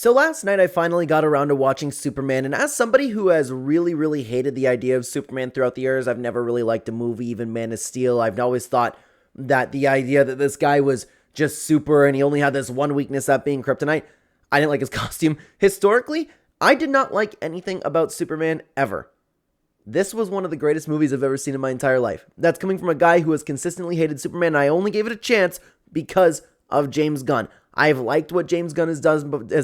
So last night I finally got around to watching Superman, and as somebody who has really hated the idea of Superman throughout the years, I've never really liked a movie, even Man of Steel. I've always thought that the idea that this guy was just super and he only had this one weakness, that being kryptonite. I didn't like his costume. Historically, I did not like anything about Superman ever. This was one of the greatest movies I've ever seen in my entire life. That's coming from a guy who has consistently hated Superman, and I only gave it a chance because of James Gunn. I've liked what James Gunn has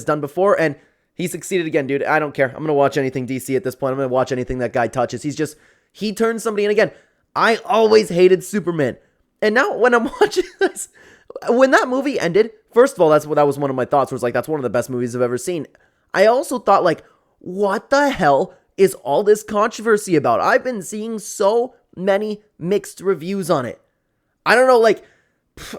done before, and he succeeded again, dude. I don't care. I'm going to watch anything DC at this point. I'm going to watch anything that guy touches. He turns somebody in again. I always hated Superman. And now when I'm watching this, when that movie ended, first of all, that was one of my thoughts, was like, that's one of the best movies I've ever seen. I also thought, like, what the hell is all this controversy about? I've been seeing so many mixed reviews on it. I don't know,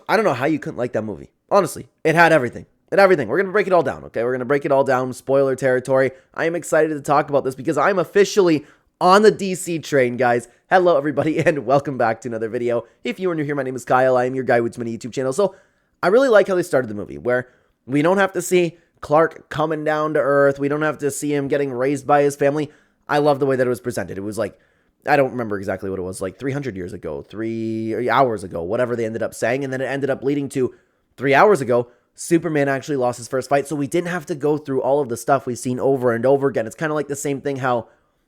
I don't know how you couldn't like that movie. Honestly, it had everything. We're going to break it all down, okay? We're going to break it all down, spoiler territory. I am excited to talk about this because I'm officially on the DC train, guys. Hello, everybody, and welcome back to another video. If you are new here, my name is Kyle. I am your guy with many YouTube channel. So, I really like how they started the movie, where we don't have to see Clark coming down to Earth. We don't have to see him getting raised by his family. I love the way that it was presented. It was like, I don't remember exactly what it was, like 300 years ago, 3 hours ago, whatever they ended up saying, and then it ended up leading to 3 hours ago, Superman actually lost his first fight, so we didn't have to go through all of the stuff we've seen over and over again. It's kind of like the same thing how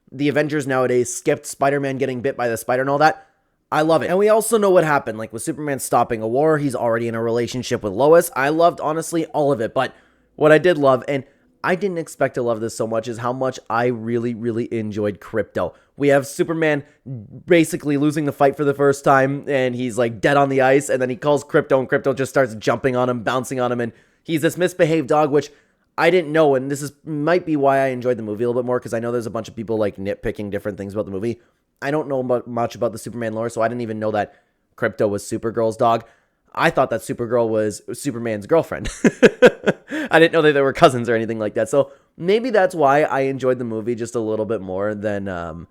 the Avengers nowadays skipped Spider-Man getting bit by the spider and all that. I love it. And we also know what happened, like with Superman stopping a war, he's already in a relationship with Lois. I loved, honestly, all of it, but what I did love, and I didn't expect to love this so much, is how much I really enjoyed Krypto. We have Superman basically losing the fight for the first time, and he's like dead on the ice, and then he calls Krypto, and Krypto just starts jumping on him, bouncing on him, and he's this misbehaved dog, which I didn't know, and might be why I enjoyed the movie a little bit more, because I know there's a bunch of people like nitpicking different things about the movie. I don't know much about the Superman lore, so I didn't even know that Krypto was Supergirl's dog. I thought that Supergirl was Superman's girlfriend. I didn't know that they were cousins or anything like that. So maybe that's why I enjoyed the movie just a little bit more than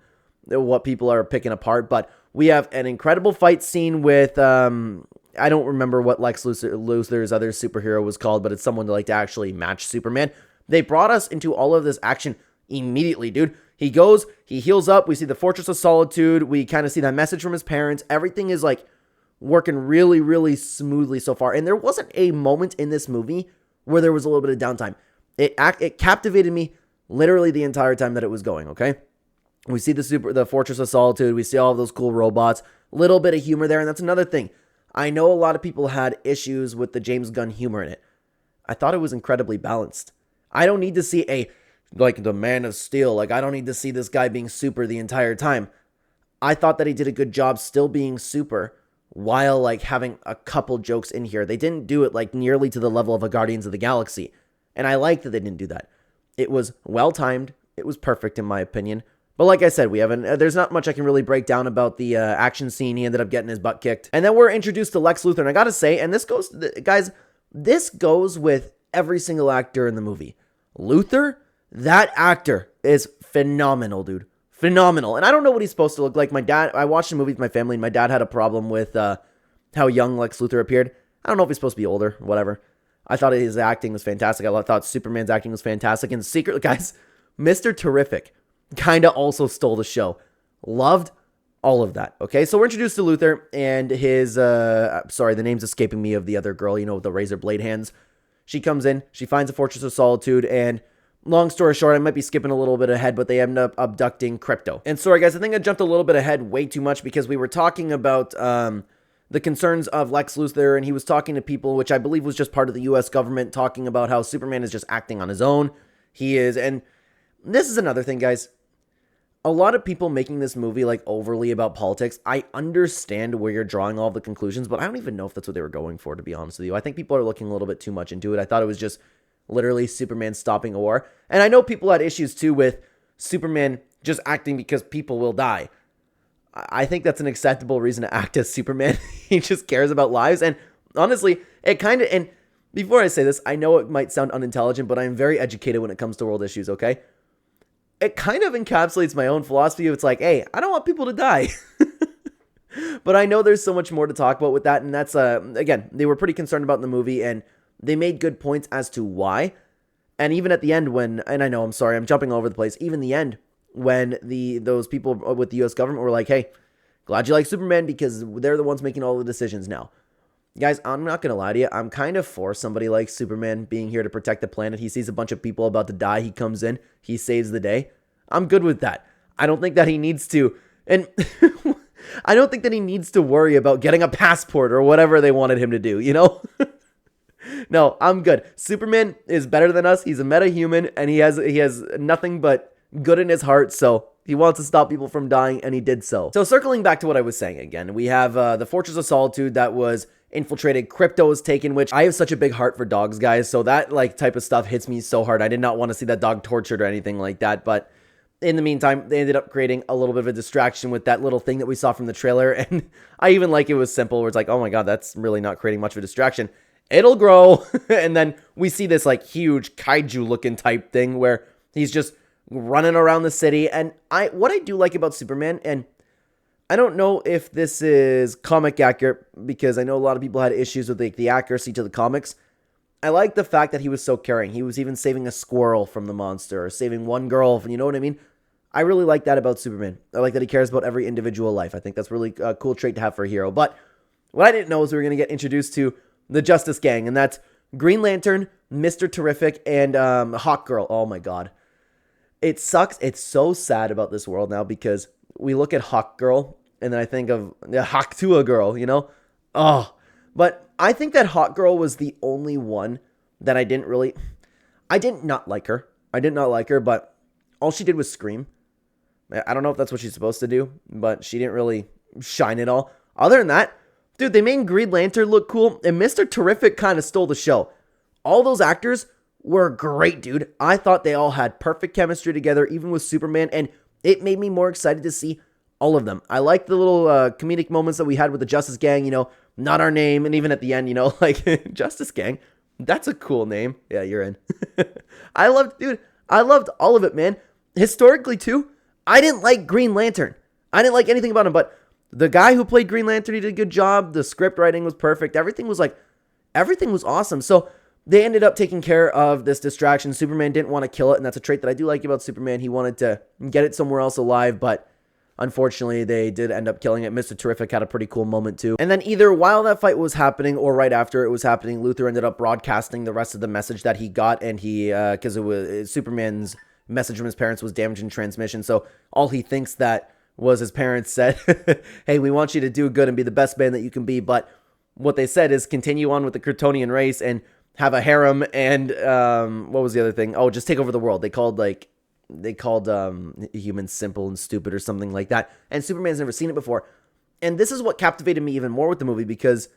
what people are picking apart. But we have an incredible fight scene with, I don't remember what Lex Luthor's other superhero was called, but it's someone to actually match Superman. They brought us into all of this action immediately, dude. He goes, he heals up. We see the Fortress of Solitude. We kind of see that message from his parents. Everything is working really smoothly so far. And there wasn't a moment in this movie where there was a little bit of downtime. It captivated me literally the entire time that it was going, okay? We see the Fortress of Solitude. We see all of those cool robots. Little bit of humor there, and that's another thing. I know a lot of people had issues with the James Gunn humor in it. I thought it was incredibly balanced. I don't need to see the Man of Steel. I don't need to see this guy being super the entire time. I thought that he did a good job still being super, while having a couple jokes in here. They didn't do it nearly to the level of a Guardians of the Galaxy. And I like that they didn't do that. It was well timed. It was perfect in my opinion. But like I said, there's not much I can really break down about the action scene. He ended up getting his butt kicked. And then we're introduced to Lex Luthor. And I gotta say, and this goes with every single actor in the movie. Luthor, that actor is phenomenal, dude. Phenomenal. And I don't know what he's supposed to look like. I watched the movie with my family, and my dad had a problem with how young Lex Luthor appeared. I don't know if he's supposed to be older, whatever. I thought his acting was fantastic. I thought Superman's acting was fantastic. And secretly, guys, Mr. Terrific kind of also stole the show. Loved all of that. Okay, so we're introduced to Luthor and his, sorry, the name's escaping me, of the other girl, with the razor blade hands. She comes in, she finds a Fortress of Solitude, and long story short, I might be skipping a little bit ahead, but they end up abducting Krypto. And sorry, guys, I think I jumped a little bit ahead way too much because we were talking about the concerns of Lex Luthor, and he was talking to people, which I believe was just part of the U.S. government, talking about how Superman is just acting on his own. He is, and this is another thing, guys. A lot of people making this movie overly about politics. I understand where you're drawing all the conclusions, but I don't even know if that's what they were going for, to be honest with you. I think people are looking a little bit too much into it. I thought it was just literally Superman stopping a war. And I know people had issues too with Superman just acting because people will die. I think that's an acceptable reason to act as Superman. He just cares about lives. And honestly, and before I say this, I know it might sound unintelligent, but I'm very educated when it comes to world issues, okay? It kind of encapsulates my own philosophy. It's hey, I don't want people to die. But I know there's so much more to talk about with that. And that's, again, they were pretty concerned about in the movie, and they made good points as to why. And even at the end and I know, I'm sorry, I'm jumping all over the place. Even the end when those people with the US government were like, hey, glad you like Superman because they're the ones making all the decisions now. Guys, I'm not going to lie to you. I'm kind of for somebody like Superman being here to protect the planet. He sees a bunch of people about to die. He comes in. He saves the day. I'm good with that. I don't think that he needs to. And I don't think that he needs to worry about getting a passport or whatever they wanted him to do, you know? No, I'm good. Superman is better than us. He's a meta-human, and he has nothing but good in his heart, so he wants to stop people from dying, and he did so. So circling back to what I was saying again, we have the Fortress of Solitude that was infiltrated. Crypto was taken, which I have such a big heart for dogs, guys, so that like type of stuff hits me so hard. I did not want to see that dog tortured or anything like that, but in the meantime, they ended up creating a little bit of a distraction with that little thing that we saw from the trailer, and I even like it was simple, where it's like, oh my god, that's really not creating much of a distraction. It'll grow, and then we see this like huge kaiju-looking type thing where he's just running around the city, and what I do like about Superman, and I don't know if this is comic accurate, because I know a lot of people had issues with the accuracy to the comics. I like the fact that he was so caring. He was even saving a squirrel from the monster, or saving one girl, you know what I mean? I really like that about Superman. I like that he cares about every individual life. I think that's really a cool trait to have for a hero. But what I didn't know is we were going to get introduced to the Justice Gang, and that's Green Lantern, Mr. Terrific, and Hawkgirl. Oh my god. It sucks. It's so sad about this world now, because we look at Hawkgirl, and then I think of Hawktua Girl, you know? Oh, but I think that Hawkgirl was the only one that I did not like her. I did not like her, but all she did was scream. I don't know if that's what she's supposed to do, but she didn't really shine at all. Other than that, dude, they made Green Lantern look cool, and Mr. Terrific kind of stole the show. All those actors were great, dude. I thought they all had perfect chemistry together, even with Superman, and it made me more excited to see all of them. I liked the little comedic moments that we had with the Justice Gang, you know, not our name, and even at the end, you know, like, Justice Gang, that's a cool name. Yeah, you're in. I loved all of it, man. Historically, too, I didn't like Green Lantern. I didn't like anything about him, but the guy who played Green Lantern, he did a good job. The script writing was perfect. Everything was awesome. So they ended up taking care of this distraction. Superman didn't want to kill it, and that's a trait that I do like about Superman. He wanted to get it somewhere else alive, but unfortunately, they did end up killing it. Mr. Terrific had a pretty cool moment, too. And then either while that fight was happening or right after it was happening, Luthor ended up broadcasting the rest of the message that he got, and because it was Superman's message from his parents was damaged in transmission, so all he thinks that was his parents said, hey, we want you to do good and be the best man that you can be, but what they said is continue on with the Kryptonian race and have a harem, and what was the other thing? Oh, just take over the world. They called humans simple and stupid or something like that, and Superman's never seen it before. And this is what captivated me even more with the movie, because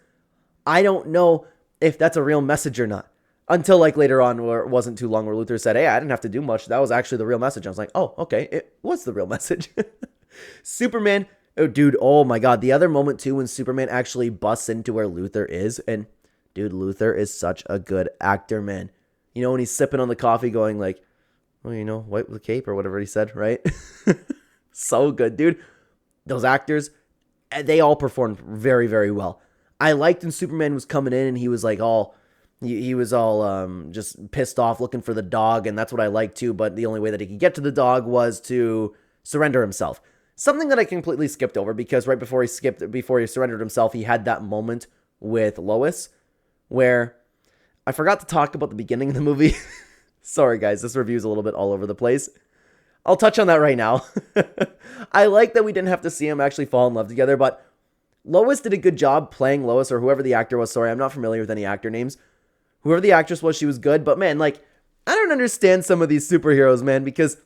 I don't know if that's a real message or not. Until like later on, where it wasn't too long, where Luthor said, hey, I didn't have to do much. That was actually the real message. I was like, oh, okay, it was the real message. Superman, oh, dude, oh my god. The other moment, too, when Superman actually busts into where Luthor is, and dude, Luthor is such a good actor, man. You know, when he's sipping on the coffee going like, well, you know, wipe the cape or whatever he said, right? So good, dude. Those actors, they all performed very, very well. I liked when Superman was coming in and he was like all... He was all just pissed off looking for the dog, and that's what I liked too, but the only way that he could get to the dog was to surrender himself. Something that I completely skipped over, because right before he surrendered himself, he had that moment with Lois where I forgot to talk about the beginning of the movie. Sorry guys, this review is a little bit all over the place. I'll touch on that right now. I like that we didn't have to see them actually fall in love together, but Lois did a good job playing Lois, or whoever the actor was. Sorry, I'm not familiar with any actor names. Whoever the actress was, she was good. But man, like, I don't understand some of these superheroes, man, because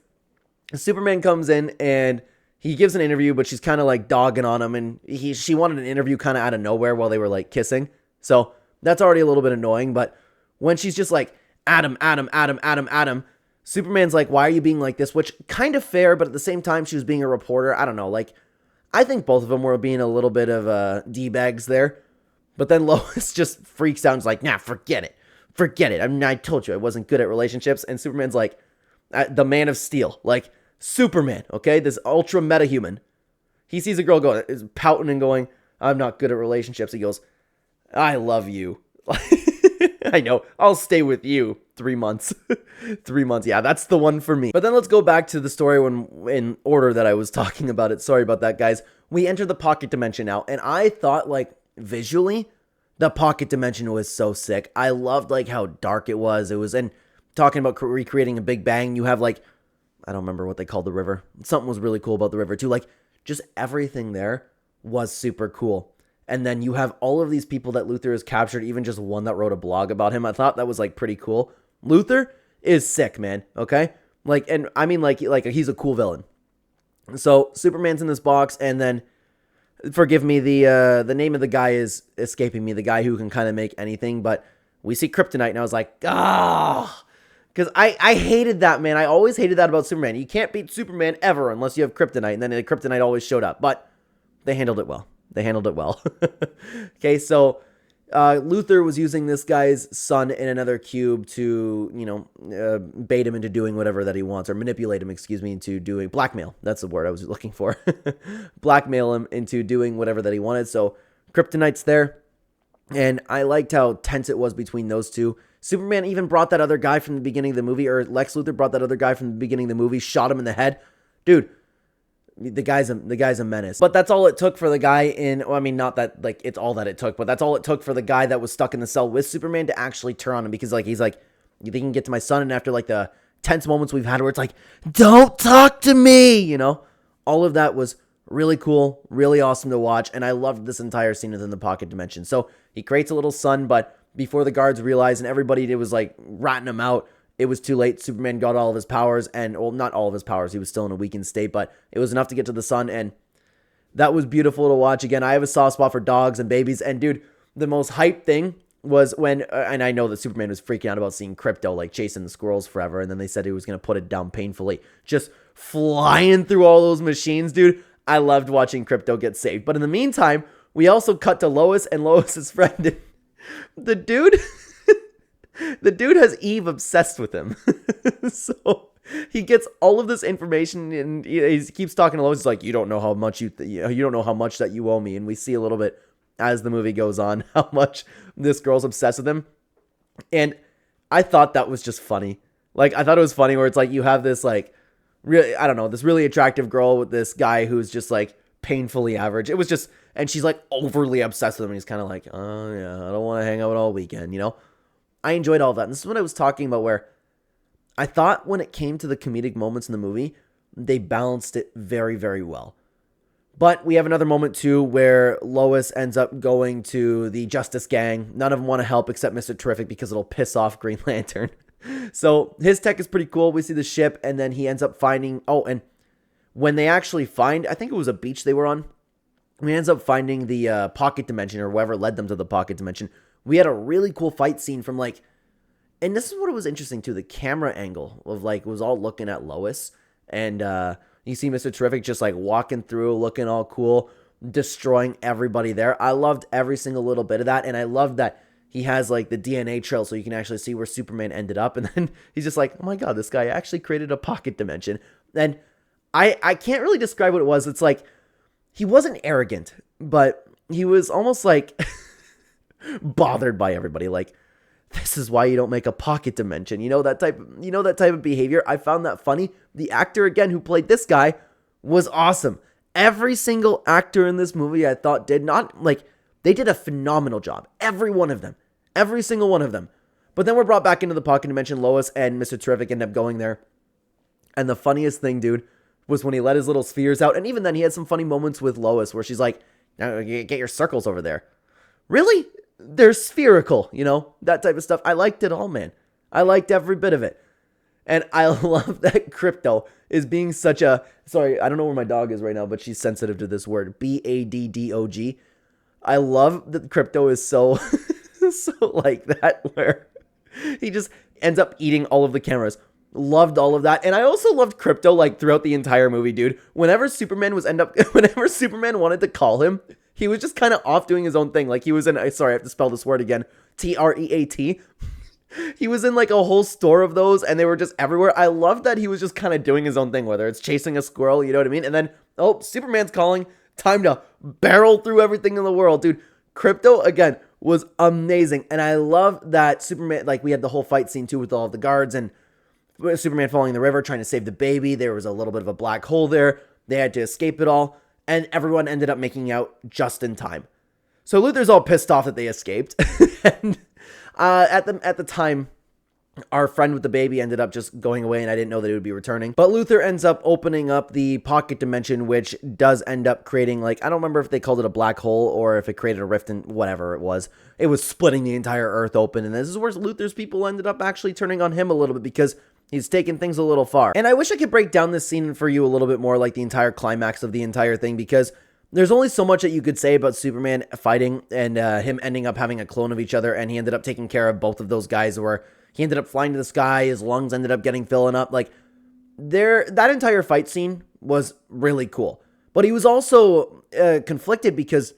Superman comes in and he gives an interview, but she's kind of like dogging on him, and she wanted an interview kind of out of nowhere while they were like kissing. So that's already a little bit annoying. But when she's just like, Adam, Superman's like, why are you being like this? Which kind of fair, but at the same time, she was being a reporter. I don't know. Like, I think both of them were being a little bit of D-bags there. But then Lois just freaks out and is like, nah, forget it. I mean, I told you I wasn't good at relationships. And Superman's like, the Man of Steel. Like, Superman, okay? This ultra meta-human. He sees a girl going, is pouting and going, I'm not good at relationships. He goes, I love you. I I know. I'll stay with you. 3 months. 3 months. Yeah, that's the one for me. But then let's go back to the story in order that I was talking about it. Sorry about that, guys. We enter the pocket dimension now, and I thought, like, visually, the pocket dimension was so sick. I loved, like, how dark it was. And talking about recreating a Big Bang, you have, like, I don't remember what they called the river. Something was really cool about the river, too. Like, just everything there was super cool. And then you have all of these people that Luther has captured, even just one that wrote a blog about him. I thought that was, like, pretty cool. Luther is sick, man, okay? Like, and I mean, like he's a cool villain. So, Superman's in this box, and then, forgive me, the name of the guy is escaping me, the guy who can kind of make anything, but we see kryptonite, and I was like, because I hated that, man. I always hated that about Superman. You can't beat Superman ever unless you have kryptonite, and then the kryptonite always showed up, but they handled it well. Okay, so Luther was using this guy's son in another cube to, bait him into doing whatever that he wants, or manipulate him, into doing blackmail. That's the word I was looking for. Blackmail him into doing whatever that he wanted. So kryptonite's there, and I liked how tense it was between those two. Superman even brought that other guy from the beginning of the movie, or Lex Luthor brought that other guy from the beginning of the movie, shot him in the head. Dude, the guy's a menace. But that's all it took for the guy not that, like, it's all that it took, but that's all it took for the guy that was stuck in the cell with Superman to actually turn on him, because, like, he's like, you think you can get to my son? And after, like, the tense moments we've had where it's like, don't talk to me, all of that was really cool, really awesome to watch, and I loved this entire scene within the pocket dimension. So he creates a little son, but before the guards realized and everybody was, like, ratting him out, it was too late. Superman got all of his powers, and, well, not all of his powers. He was still in a weakened state, but it was enough to get to the sun, and that was beautiful to watch. Again, I have a soft spot for dogs and babies, and, dude, the most hype thing was when, and I know that Superman was freaking out about seeing Krypto, like, chasing the squirrels forever, and then they said he was going to put it down painfully, just flying through all those machines, dude. I loved watching Krypto get saved. But in the meantime, we also cut to Lois and Lois's friend. The dude has Eve obsessed with him. So he gets all of this information, and he keeps talking to Lois. He's like, you don't know how much you don't know how much that you owe me. And we see a little bit as the movie goes on how much this girl's obsessed with him. And I thought that was just funny. Like, I thought it was funny where it's like you have this, like, really, I don't know, this really attractive girl with this guy who's just, like, painfully average. It was just, and she's, like, overly obsessed with him. And he's kind of like, oh yeah, I don't want to hang out all weekend, I enjoyed all that. And this is what I was talking about, where I thought when it came to the comedic moments in the movie, they balanced it very, very well. But we have another moment, too, where Lois ends up going to the Justice Gang. None of them want to help except Mr. Terrific, because it'll piss off Green Lantern. So his tech is pretty cool. We see the ship, and then he ends up finding... Oh, and when they actually find... I think it was a beach they were on. He ends up finding the pocket dimension, or whoever led them to the pocket dimension. We had a really cool fight scene from, like... And this is what was interesting, too. The camera angle of, like, was all looking at Lois. And you see Mr. Terrific just, like, walking through, looking all cool, destroying everybody there. I loved every single little bit of that. And I loved that he has, like, the DNA trail so you can actually see where Superman ended up. And then he's just like, oh, my God, this guy actually created a pocket dimension. And I can't really describe what it was. It's like, he wasn't arrogant, but he was almost, like, bothered by everybody. Like, this is why you don't make a pocket dimension. That type of behavior. I found that funny. The actor, again, who played this guy was awesome. Every single actor in this movie, I thought, they did a phenomenal job. Every one of them. Every single one of them. But then we're brought back into the pocket dimension. Lois and Mr. Terrific end up going there. And the funniest thing, dude, was when he let his little spheres out. And even then, he had some funny moments with Lois where she's like, now get your circles over there. Really? They're spherical, that type of stuff. I liked it all, man. I liked every bit of it. And I love that Krypto is being such a... Sorry, I don't know where my dog is right now, but she's sensitive to this word. Baddog. I love that Krypto is so... so like that, where he just ends up eating all of the cameras. Loved all of that. And I also loved Krypto, like, throughout the entire movie, dude. Whenever Superman wanted to call him, he was just kind of off doing his own thing. Like, he was in... Sorry, I have to spell this word again. Treat. He was in, like, a whole store of those, and they were just everywhere. I loved that he was just kind of doing his own thing, whether it's chasing a squirrel, you know what I mean? And then, oh, Superman's calling. Time to barrel through everything in the world. Dude, Krypto, again, was amazing. And I love that Superman, like we had the whole fight scene too with all of the guards and Superman falling in the river trying to save the baby. There was a little bit of a black hole there. They had to escape it all. And everyone ended up making out just in time. So Luthor's all pissed off that they escaped. And at the time, our friend with the baby ended up just going away, and I didn't know that it would be returning. But Luthor ends up opening up the pocket dimension, which does end up creating, like, I don't remember if they called it a black hole or if it created a rift in whatever it was. It was splitting the entire Earth open, and this is where Luthor's people ended up actually turning on him a little bit because he's taken things a little far. And I wish I could break down this scene for you a little bit more, like the entire climax of the entire thing, because there's only so much that you could say about Superman fighting and him ending up having a clone of each other, and he ended up taking care of both of those guys where he ended up flying to the sky, his lungs ended up getting filling up. Like, that entire fight scene was really cool. But he was also conflicted because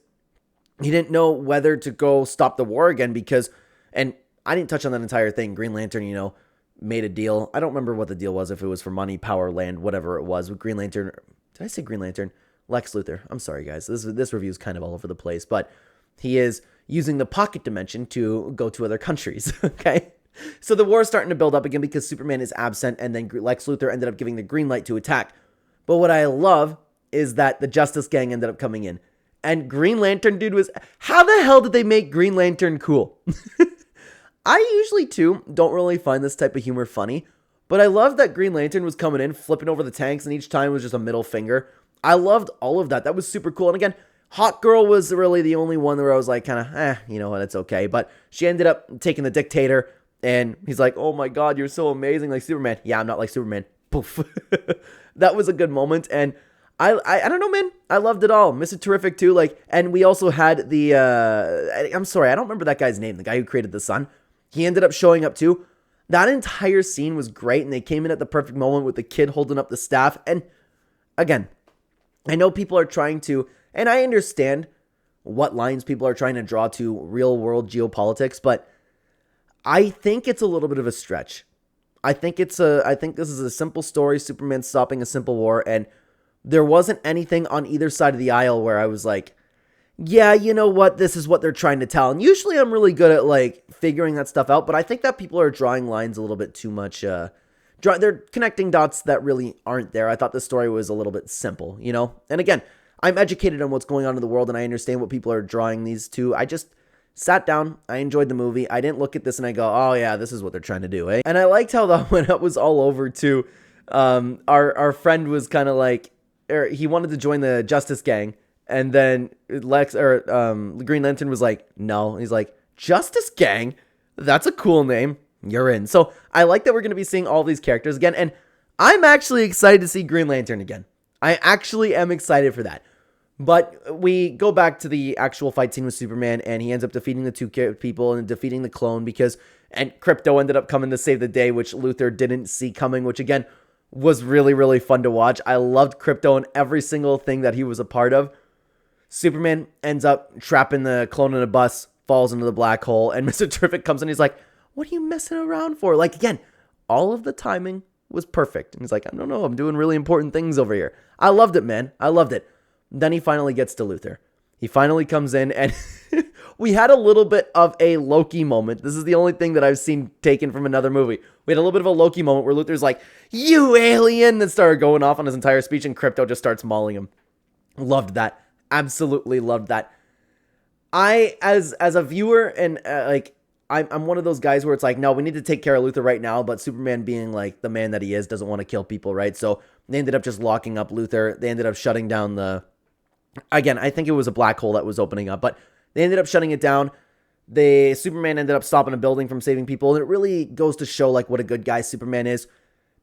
he didn't know whether to go stop the war again because, and I didn't touch on that entire thing. Green Lantern, made a deal. I don't remember what the deal was, if it was for money, power, land, whatever it was. With Green Lantern, did I say Green Lantern? Lex Luthor. I'm sorry, guys. This review is kind of all over the place, but he is using the pocket dimension to go to other countries, okay? So the war is starting to build up again because Superman is absent, and then Lex Luthor ended up giving the green light to attack. But what I love is that the Justice Gang ended up coming in, and Green Lantern dude was... How the hell did they make Green Lantern cool? I usually, too, don't really find this type of humor funny, but I love that Green Lantern was coming in, flipping over the tanks, and each time was just a middle finger. I loved all of that. That was super cool. And again, Hawk Girl was really the only one where I was like, kind of, you know what, it's okay. But she ended up taking the Dictator, and he's like, oh my God, you're so amazing like Superman. Yeah, I'm not like Superman. Poof. That was a good moment, and I don't know, man. I loved it all. Mr. Terrific, too. Like, and we also had the, I'm sorry, I don't remember that guy's name, the guy who created the sun. He ended up showing up, too. That entire scene was great, and they came in at the perfect moment with the kid holding up the staff. And again, I know people are trying to, and I understand what lines people are trying to draw to real world geopolitics, but I think it's a little bit of a stretch. I think this is a simple story, Superman stopping a simple war, and there wasn't anything on either side of the aisle where I was like, yeah, you know what, this is what they're trying to tell. And usually I'm really good at like figuring that stuff out, but I think that people are drawing lines a little bit too much, they're connecting dots that really aren't there. I thought the story was a little bit simple, And again, I'm educated on what's going on in the world, and I understand what people are drawing these to. I just sat down, I enjoyed the movie. I didn't look at this and I go, oh yeah, this is what they're trying to do, eh? And I liked how that when it was all over too, our friend was kind of like, he wanted to join the Justice Gang, and then Green Lantern was like, no. He's like, Justice Gang? That's a cool name. You're in. So I like that we're going to be seeing all these characters again, and I'm actually excited to see Green Lantern again. I actually am excited for that. But we go back to the actual fight scene with Superman, and he ends up defeating the two people and defeating the clone and Krypto ended up coming to save the day, which Luthor didn't see coming, which again was really, really fun to watch. I loved Krypto and every single thing that he was a part of. Superman ends up trapping the clone in a bus, falls into the black hole, and Mr. Terrific comes in. He's like, what are you messing around for? Like, again, all of the timing was perfect. And he's like, I don't know, I'm doing really important things over here. I loved it, man. I loved it. Then he finally gets to Luthor. He finally comes in, and we had a little bit of a Loki moment. This is the only thing that I've seen taken from another movie. We had a little bit of a Loki moment where Luthor's like, you alien, and started going off on his entire speech, and Krypto just starts mauling him. Loved that. Absolutely loved that. I, as a viewer, and I'm one of those guys where it's like, no, we need to take care of Luthor right now, but Superman being like the man that he is doesn't want to kill people, right? So they ended up just locking up Luthor. They ended up shutting down again, I think it was a black hole that was opening up, but they ended up shutting it down. Superman ended up stopping a building from saving people, and it really goes to show like what a good guy Superman is.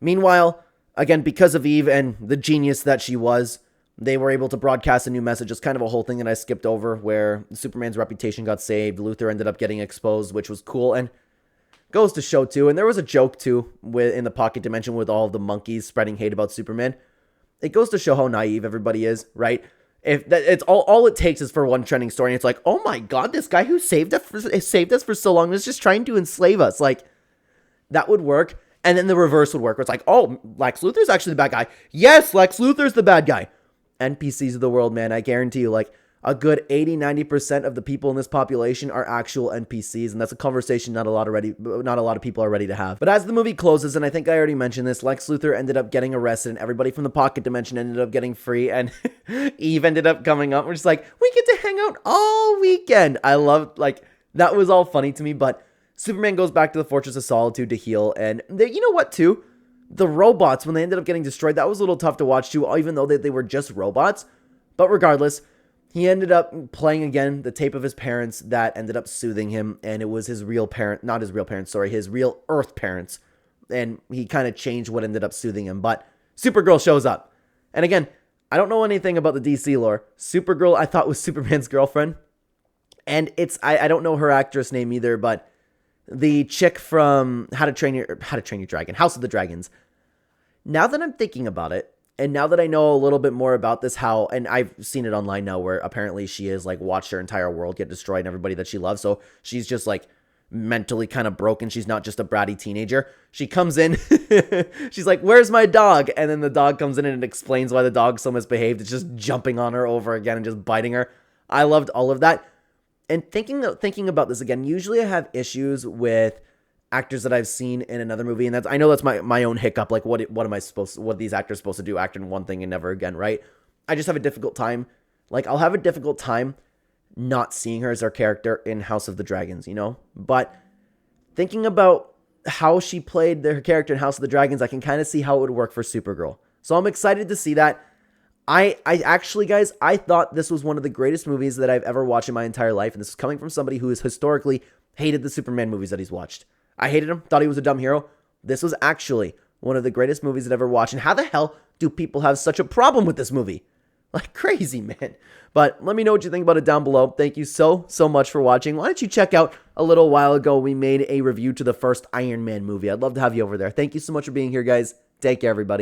Meanwhile, again, because of Eve and the genius that she was, they were able to broadcast a new message. It's kind of a whole thing that I skipped over where Superman's reputation got saved. Luthor ended up getting exposed, which was cool, and goes to show too. And there was a joke too in the pocket dimension with all of the monkeys spreading hate about Superman. It goes to show how naive everybody is, right? If that, it's all it takes is for one trending story, and it's like, oh my God, this guy who saved us for so long is just trying to enslave us. Like, that would work. And then the reverse would work, where it's like, oh, Lex Luthor's actually the bad guy. Yes, Lex Luthor's the bad guy. NPCs of the world, man, I guarantee you, like, a good 80-90% of the people in this population are actual NPCs, and that's a conversation not a lot of people are ready to have. But as the movie closes, and I think I already mentioned this, Lex Luthor ended up getting arrested, and everybody from the Pocket Dimension ended up getting free, and Eve ended up coming up. We're just like, we get to hang out all weekend. I loved, like, that was all funny to me, but Superman goes back to the Fortress of Solitude to heal, and you know what, too? The robots, when they ended up getting destroyed, that was a little tough to watch, too, even though they were just robots. But regardless, he ended up playing again the tape of his parents that ended up soothing him, and it was his real parent, not his real parents, sorry, his real Earth parents, and he kind of changed what ended up soothing him, but Supergirl shows up. And again, I don't know anything about the DC lore. Supergirl, I thought was Superman's girlfriend, and I don't know her actress name either, but the chick from How to Train Your Dragon, House of the Dragons. Now that I'm thinking about it, and now that I know a little bit more about this, and I've seen it online now where apparently she is like watched her entire world get destroyed and everybody that she loves. So she's just like mentally kind of broken. She's not just a bratty teenager. She comes in, she's like, "Where's my dog?" And then the dog comes in and it explains why the dog's so misbehaved. It's just jumping on her over again and just biting her. I loved all of that. And thinking about this again, usually I have issues with actors that I've seen in another movie, and I know that's my own hiccup. Like, what are these actors supposed to do? Act in one thing and never again, right? I just have a difficult time. Like, I'll have a difficult time not seeing her as her character in House of the Dragons, you know? But thinking about how she played her character in House of the Dragons, I can kind of see how it would work for Supergirl. So I'm excited to see that. I actually, guys, I thought this was one of the greatest movies that I've ever watched in my entire life, and this is coming from somebody who has historically hated the Superman movies that he's watched. I hated him, thought he was a dumb hero. This was actually one of the greatest movies I've ever watched. And how the hell do people have such a problem with this movie? Like, crazy, man. But let me know what you think about it down below. Thank you so much for watching. Why don't you check out, a little while ago, we made a review to the first Iron Man movie. I'd love to have you over there. Thank you so much for being here, guys. Take care, everybody.